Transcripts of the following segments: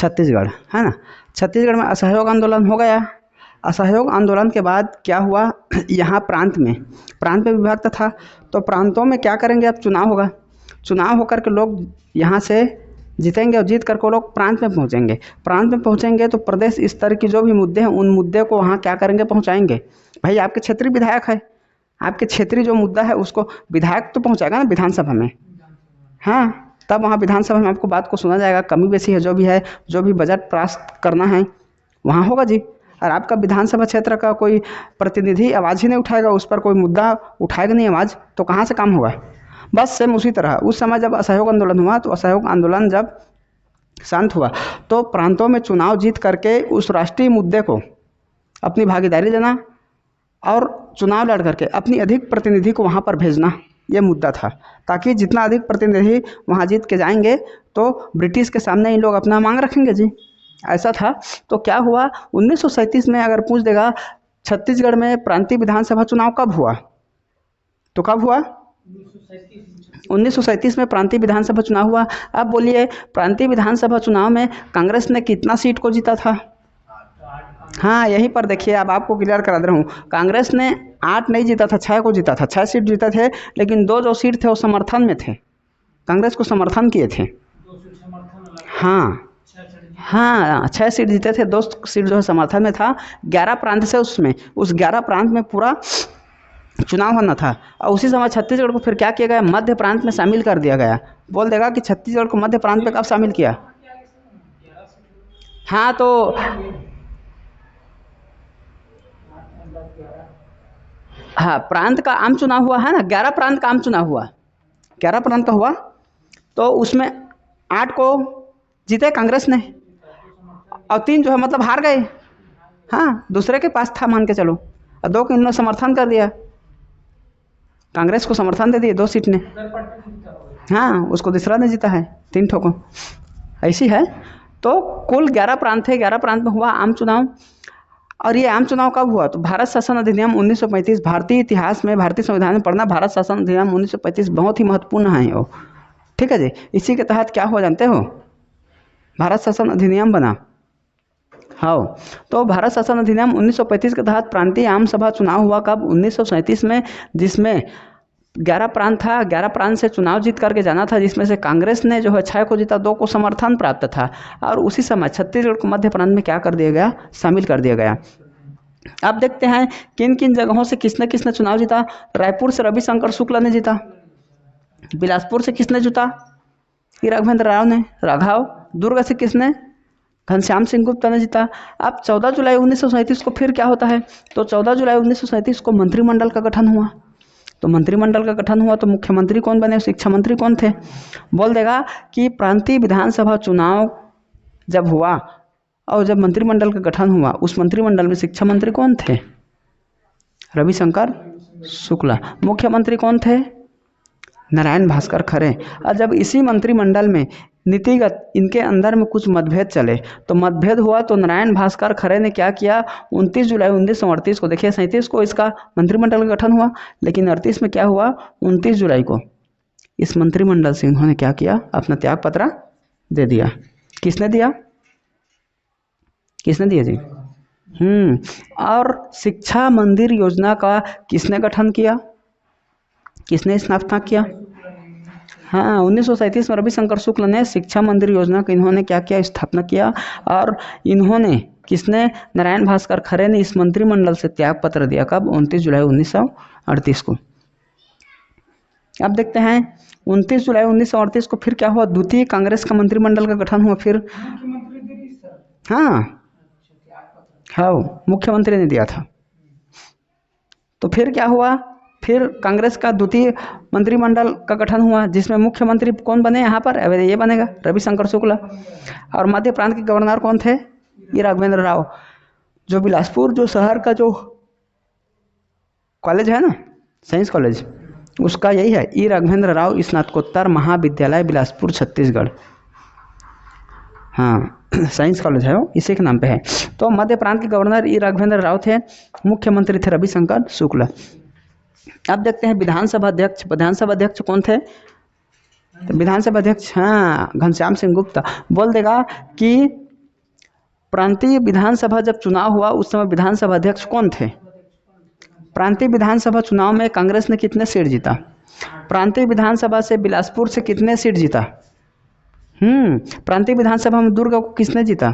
छत्तीसगढ़, है ना। छत्तीसगढ़ में असहयोग आंदोलन हो गया। असहयोग आंदोलन के बाद क्या हुआ, यहाँ प्रांत में विभक्त था, तो प्रांतों में क्या करेंगे, अब चुनाव होगा। चुनाव होकर के लोग यहाँ से जीतेंगे और जीत करके लोग प्रांत में पहुँचेंगे। प्रांत में पहुँचेंगे तो प्रदेश स्तर की जो भी मुद्दे हैं उन मुद्दे को वहाँ क्या करेंगे, पहुँचाएंगे। भाई आपके क्षेत्रीय विधायक है, आपके क्षेत्रीय जो मुद्दा है उसको विधायक तो पहुँचाएगा ना विधानसभा में, हाँ, तब वहाँ विधानसभा में आपको बात को सुना जाएगा। कमी बेसी है जो भी बजट पास करना है वहाँ होगा जी। और आपका विधानसभा क्षेत्र का कोई प्रतिनिधि आवाज़ ही नहीं उठाएगा, उस पर कोई मुद्दा उठाएगा नहीं आवाज़, तो कहाँ से काम होगा। बस सेम उसी तरह उस समय जब असहयोग आंदोलन हुआ, तो असहयोग आंदोलन जब शांत हुआ तो प्रांतों में चुनाव जीत करके उस राष्ट्रीय मुद्दे को अपनी भागीदारी देना और चुनाव लड़ करके अपनी अधिक प्रतिनिधि को वहाँ पर भेजना, ये मुद्दा था। ताकि जितना अधिक प्रतिनिधि वहाँ जीत के जाएंगे तो ब्रिटिश के सामने इन लोग अपना मांग रखेंगे जी, ऐसा था। तो क्या हुआ 1937 में, अगर पूछ देगा छत्तीसगढ़ में प्रांतीय विधानसभा चुनाव कब हुआ, तो कब हुआ 1937 में प्रांतीय विधानसभा चुनाव हुआ। अब बोलिए प्रांतीय विधानसभा चुनाव में कांग्रेस ने कितना सीट को जीता था। हाँ, यहीं पर देखिए, अब आपको क्लियर करा दे रहा हूँ। कांग्रेस ने 8 नहीं जीता था, 6 को जीता था, 6 सीट जीते थे। लेकिन 2 जो सीट थे वो समर्थन में थे, कांग्रेस को समर्थन किए थे। हाँ हाँ, 6 सीट जीते थे, 2 सीट जो है समर्थन में था। 11 प्रांत से उसमें, उस 11 प्रांत में पूरा चुनाव होना था। और उसी समय छत्तीसगढ़ को फिर क्या किया गया, मध्य प्रांत में शामिल कर दिया गया। बोल देगा कि छत्तीसगढ़ को मध्य प्रांत में कब शामिल किया। हाँ तो हाँ, प्रांत का आम चुनाव हुआ है ना, 11 प्रांत का आम चुनाव हुआ, 11 प्रांत का हुआ। तो उसमें 8 को जीते कांग्रेस ने और 3 जो है मतलब हार गए। हाँ, दूसरे के पास था मान के चलो, और 2 को इन्होंने समर्थन कर दिया, कांग्रेस को समर्थन दे दिए 2 सीट ने। हाँ, उसको दूसरा ने जीता है 3 ठोको, ऐसी है। तो कुल 11 प्रांत थे, 11 प्रांत में हुआ आम चुनाव। और ये आम चुनाव कब हुआ, तो भारत शासन अधिनियम 1935, भारतीय इतिहास में, भारतीय संविधान में पढ़ना, भारत शासन अधिनियम 1935 बहुत ही महत्वपूर्ण है वो, ठीक है जी। इसी के तहत क्या हुआ जानते हो, भारत शासन अधिनियम बना। हाँ, तो भारत शासन अधिनियम 1935 के तहत प्रांतीय आम सभा चुनाव हुआ कब, 1937 में, जिसमें 11 प्रांत था, 11 प्रांत से चुनाव जीत करके जाना था, जिसमें से कांग्रेस ने जो है 6 को जीता, 2 को समर्थन प्राप्त था। और उसी समय छत्तीसगढ़ को मध्य प्रांत में क्या कर दिया गया, शामिल कर दिया गया। अब देखते हैं किन किन जगहों से किसने किसने चुनाव जीता। रायपुर से रविशंकर शुक्ला ने जीता। बिलासपुर से किसने जीता, राघवेंद्र राव ने, राघव। दुर्ग से किसने, घनश्याम सिंह गुप्ता ने जीता। अब 14 जुलाई 1937 को फिर क्या होता है, तो 14 जुलाई 1937 को मंत्रिमंडल का गठन हुआ। तो मंत्रिमंडल का गठन हुआ तो मुख्यमंत्री कौन बने, शिक्षा मंत्री कौन थे। बोल देगा कि प्रांतीय विधानसभा चुनाव जब हुआ और जब मंत्रिमंडल का गठन हुआ, उस मंत्रिमंडल में शिक्षा मंत्री कौन थे, रविशंकर शुक्ला। मुख्यमंत्री कौन थे, नारायण भास्कर खरे। और जब इसी मंत्रिमंडल में नीतिगत इनके अंदर में कुछ मतभेद चले, तो मतभेद हुआ तो नारायण भास्कर खरे ने क्या किया, 29 जुलाई 1938 को, देखिए 37 को इसका मंत्रिमंडल का गठन हुआ, लेकिन 38 में क्या हुआ, 29 जुलाई को इस मंत्रिमंडल से इन्होंने क्या किया, अपना त्याग पत्र दे दिया। किसने दिया, किसने दिया जी, और शिक्षा मंदिर योजना का किसने गठन किया, किसने स्थापना किया। हाँ, 1937 में रविशंकर शुक्ल ने शिक्षा मंदिर योजना का इन्होंने क्या किया, स्थापना किया। और इन्होंने किसने, नारायण भास्कर खरे ने इस मंत्रिमंडल से त्याग पत्र दिया कब, 29 जुलाई 1938 को। अब देखते हैं 29 जुलाई 1938 को फिर क्या हुआ, द्वितीय कांग्रेस का मंत्रिमंडल का गठन हुआ फिर। हाँ, मुख्यमंत्री ने दिया था। तो फिर क्या हुआ, फिर कांग्रेस का द्वितीय मंत्रिमंडल का गठन हुआ, जिसमें मुख्यमंत्री कौन बने यहाँ पर, अब ये बनेगा रविशंकर शुक्ला। और मध्य प्रांत के गवर्नर कौन थे, ये राघवेंद्र राव। जो बिलासपुर जो शहर का जो कॉलेज है ना, साइंस कॉलेज, उसका यही है, ई राघवेंद्र राव स्नातकोत्तर महाविद्यालय बिलासपुर छत्तीसगढ़। हाँ, साइंस कॉलेज है वो, इसी के नाम पे है। तो मध्य प्रांत के गवर्नर ई राघवेंद्र राव थे, मुख्यमंत्री थे रविशंकर शुक्ला। अब देखते हैं विधानसभा अध्यक्ष। विधानसभा अध्यक्ष कौन थे, तो विधानसभा अध्यक्ष, हाँ, घनश्याम सिंह गुप्ता। बोल देगा कि प्रांतीय विधानसभा जब चुनाव हुआ उस समय विधानसभा अध्यक्ष कौन थे? प्रांतीय विधानसभा चुनाव में कांग्रेस ने कितने सीट जीता? प्रांतीय विधानसभा से बिलासपुर से कितने सीट जीता? प्रांतीय विधानसभा में दुर्ग को किसने जीता?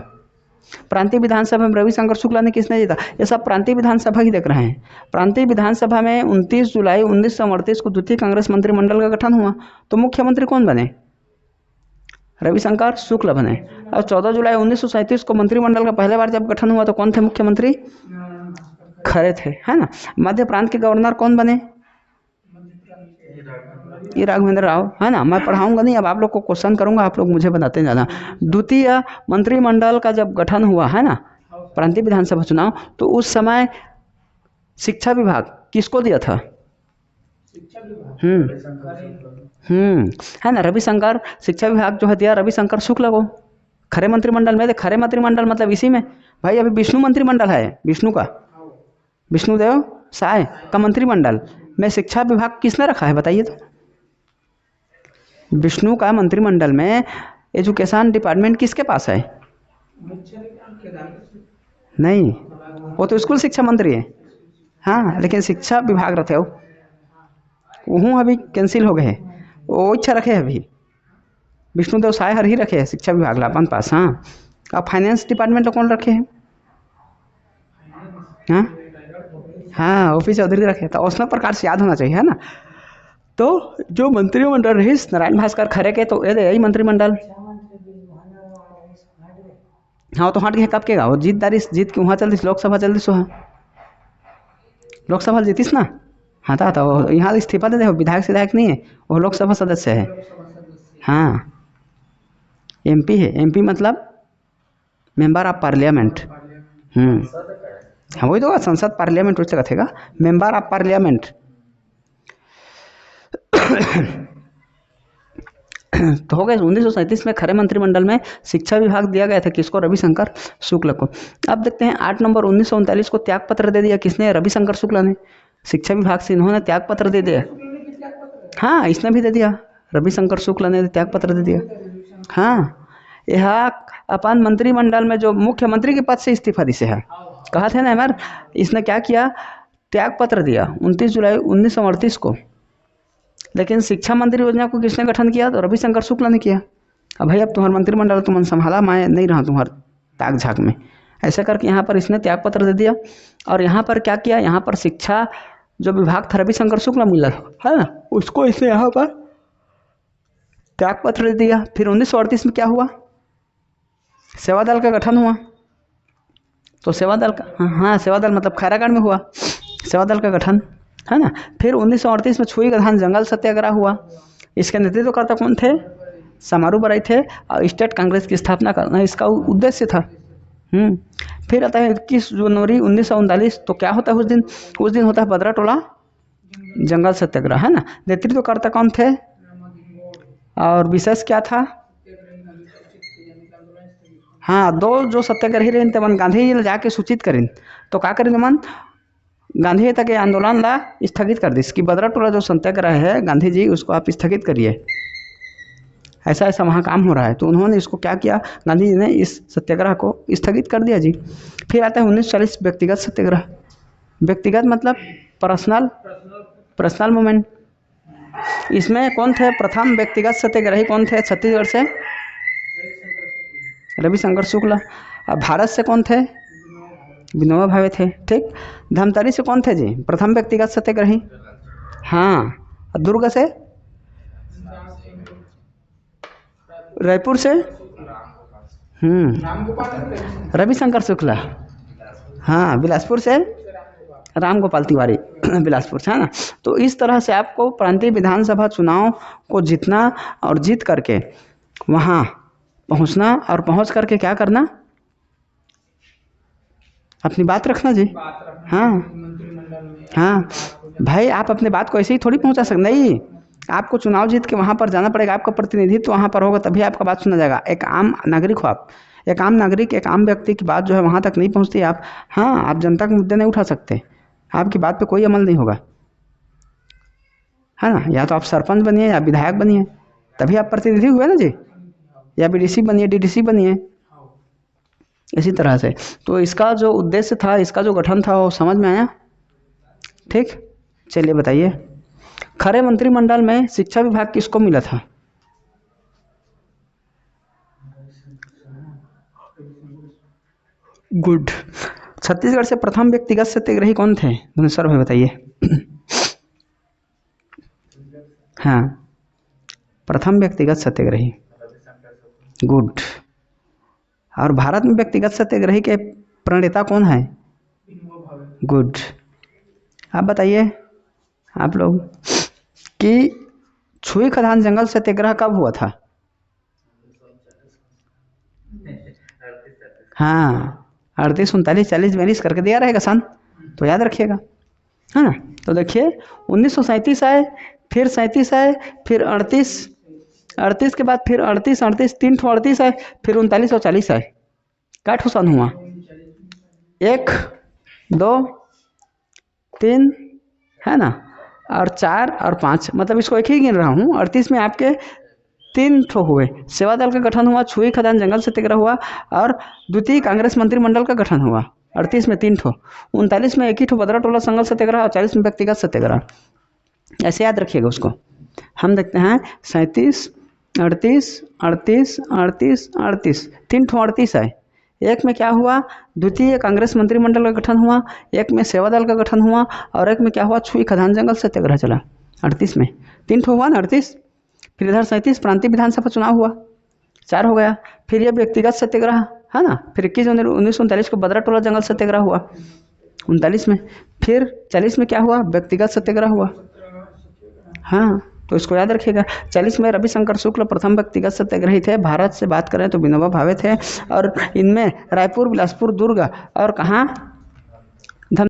प्रांतीय विधानसभा में रविशंकर शुक्ला ने किसने जीता? ये सब प्रांतीय विधानसभा ही देख रहे हैं। प्रांतीय विधानसभा में 29 जुलाई 1938 को द्वितीय कांग्रेस मंत्रिमंडल का गठन हुआ, तो मुख्यमंत्री कौन बने? रविशंकर शुक्ला बने। और 14 जुलाई 1937 को मंत्रिमंडल का पहले बार जब गठन हुआ तो कौन थे मुख्यमंत्री? खरे थे, है ना। मध्य प्रांत के गवर्नर कौन बने? ये राघवेंद्र राव, है ना। मैं पढ़ाऊंगा नहीं, अब आप लोग को क्वेश्चन करूंगा, आप लोग मुझे बताते जाना। द्वितीय मंत्रिमंडल का जब गठन हुआ, है ना, प्रांतीय विधानसभा चुनाव, तो उस समय शिक्षा विभाग किसको दिया था? है ना, रविशंकर शिक्षा विभाग जो है दिया रविशंकर शुक्ला को। खरे मंत्रिमंडल में, खरे मंत्रिमंडल मतलब इसी में भाई अभी विष्णु मंत्रिमंडल है, विष्णु का, विष्णुदेव साय का मंत्रिमंडल में शिक्षा विभाग किसने रखा है बताइए तो? विष्णु का मंत्रिमंडल में एजुकेशन डिपार्टमेंट किसके पास है? नहीं, वो तो स्कूल शिक्षा मंत्री है। हाँ, लेकिन शिक्षा विभाग रखे हो वह अभी कैंसिल हो गए, वो इच्छा रखे है अभी विष्णुदेव साय हर ही रखे हैं शिक्षा विभाग लापन पास। हाँ, अब फाइनेंस डिपार्टमेंट तो कौन रखे हैं? हाँ, ओपी चौधरी रखे, तो उसमें प्रकार से याद होना चाहिए, है ना। तो जो मंत्रिमंडल रही नारायण भास्कर खरे के, तो यही मंत्रिमंडल। हाँ, तो हट गए कब के वो जीत के वहाँ चलती लोकसभा चलती सो, लोकसभा जीतीस ना। हाँ था, तो यहाँ इस्तीफा दे दे, विधायक सिधायक नहीं है, वो लोकसभा सदस्य है। हाँ, एमपी है, एमपी मतलब मेंबर ऑफ पार्लियामेंट। हाँ, वही तो संसद पार्लियामेंट उससे कथेगा, मेंबर ऑफ पार्लियामेंट। तो हो गए 1937 में खरे मंत्रिमंडल में शिक्षा विभाग दिया गया था किसको? रविशंकर शुक्ला को। अब देखते हैं 8 नंबर 1939 को त्याग पत्र दे दिया किसने? रविशंकर शुक्ला ने। शिक्षा विभाग से इन्होंने त्याग पत्र दे दिया। हाँ, इसने भी दे दिया, रविशंकर शुक्ला ने त्याग पत्र दे दिया। हाँ, यह अपन मंत्रिमंडल में जो मुख्यमंत्री के पद से इस्तीफा दी से है, कहा थे ना हमार, इसने क्या किया? त्याग पत्र दिया 29 जुलाई 1938 को। लेकिन शिक्षा मंत्री योजना को किसने गठन किया? तो रविशंकर शुक्ला ने किया। अब भाई अब तुम्हारा मंत्रिमंडल तुम संभाला, मैं नहीं रहा तुम्हारे ताक झाक में, ऐसे करके यहाँ पर इसने त्याग पत्र दे दिया। और यहाँ पर क्या किया? यहाँ पर शिक्षा जो विभाग था रविशंकर शुक्ला मिला, है ना, उसको इसने यहाँ पर त्याग पत्र दे दिया। फिर 1938 में क्या हुआ? सेवा दल का गठन हुआ। तो सेवा दल का, हाँ सेवा दल मतलब खैरागढ़ में हुआ सेवा दल का गठन, है ना। फिर 1938 में छुई गधान जंगल सत्याग्रह हुआ। इसके नेतृत्वकर्ता कौन थे? समारू बराई थे, और स्टेट कांग्रेस की स्थापना करना इसका उद्देश्य था। फिर आता है 21 जनवरी 1939, तो क्या होता है उस दिन होता है बदरा टोला जंगल सत्याग्रह, है ना। नेतृत्वकर्ता कौन थे और विशेष क्या था? हाँ, दो जो सत्याग्रही रहे तमन गांधी जी जाके सूचित करें, तो क्या करें मन गांधी तक आंदोलन ला स्थगित कर दिस कि बदरा टोला जो सत्याग्रह है गांधी जी उसको आप स्थगित करिए, ऐसा ऐसा वहाँ काम हो रहा है। तो उन्होंने इसको क्या किया? गांधी जी ने इस सत्याग्रह को स्थगित कर दिया जी। फिर आता है 1940 व्यक्तिगत सत्याग्रह। व्यक्तिगत मतलब पर्सनल मूवमेंट। इसमें कौन थे प्रथम व्यक्तिगत सत्याग्रही? कौन थे? छत्तीसगढ़ से रविशंकर शुक्ला। अब भारत से कौन थे? विनोबा भावे थे, ठीक। धमतरी से कौन थे जी प्रथम व्यक्तिगत सत्याग्रही? हाँ, दुर्ग से, रायपुर से रविशंकर शुक्ला। हाँ, बिलासपुर से राम गोपाल तिवारी बिलासपुर से, है ना। तो इस तरह से आपको प्रांतीय विधानसभा चुनाव को जीतना और जीत करके वहाँ पहुँचना, और पहुँच करके क्या करना? अपनी बात रखना जी। हाँ भाई, आप अपने बात को ऐसे ही थोड़ी पहुँचा सकते नहीं, आपको चुनाव जीत के वहाँ पर जाना पड़ेगा, आपका प्रतिनिधित्व वहाँ पर होगा तभी आपका बात सुना जाएगा। एक आम नागरिक हो आप, एक आम नागरिक, एक आम व्यक्ति की बात जो है वहाँ तक नहीं पहुँचती आप। हाँ, आप जनता के मुद्दे नहीं उठा सकते, आपकी बात पे कोई अमल नहीं होगा, है ना। या तो आप सरपंच बनिए या विधायक बनिए, तभी आप प्रतिनिधि हुए ना जी, या बीडीसी बनिए, डीडीसी बनिए, इसी तरह से। तो इसका जो उद्देश्य था, इसका जो गठन था, वो समझ में आया? ठीक, चलिए बताइए, खरे मंत्रिमंडल में शिक्षा विभाग किसको मिला था? गुड। छत्तीसगढ़ से प्रथम व्यक्तिगत सत्याग्रही कौन थे? धनेश्वर भाई बताइए। हाँ, प्रथम व्यक्तिगत सत्याग्रही। गुड। और भारत में व्यक्तिगत सत्याग्रही के प्रणेता कौन है? गुड। आप बताइए आप लोग कि छुई खदान जंगल सत्याग्रह कब हुआ था? हाँ, 38, 39, 40, 42 करके दिया रहेगा सन, तो याद रखिएगा, है ना। तो देखिए 1937 आए, फिर 37 आए, फिर 38, 38 के बाद फिर 38, 38, 3 ठो 38 आए, फिर 39 और 40 आए। क्या ठो सन हुआ? 1, 2, 3, है ना, और 4 और 5, मतलब इसको एक ही गिन रहा हूँ। 38 में आपके 3 ठो हुए, सेवा दल का गठन हुआ, छुई खदान जंगल सत्याग्रह हुआ, और द्वितीय कांग्रेस मंत्रिमंडल का गठन हुआ। 38 में 3 ठो, 39 में एक ही ठो बदरा टोला संगल सत्याग्रह, और 40 में व्यक्तिगत सत्याग्रह। ऐसे याद रखिएगा उसको। हम देखते हैं 37, 38, 38, 38, 38, 3 ठो 38 आए। एक में क्या हुआ? द्वितीय कांग्रेस मंत्रिमंडल का गठन हुआ, एक में सेवा दल का गठन हुआ, और एक में क्या हुआ? छुई खदान जंगल सत्याग्रह चला। 38 में 3 ठो हुआ ना, 38। फिर इधर 37 प्रांतीय विधानसभा चुनाव हुआ, 4 हो गया। फिर ये व्यक्तिगत सत्याग्रह, है ना। फिर 21 जनवरी 1939 को बदरा टोला जंगल सत्याग्रह हुआ 39 में। फिर 40 में क्या हुआ? व्यक्तिगत सत्याग्रह हुआ। हाँ, तो इसको याद रखिएगा। 40 में रविशंकर शुक्ल प्रथम व्यक्तिगत सत्याग्रही थे। भारत से बात करें तो विनोबा भावे थे, और इनमें रायपुर, बिलासपुर, दुर्ग और कहाँ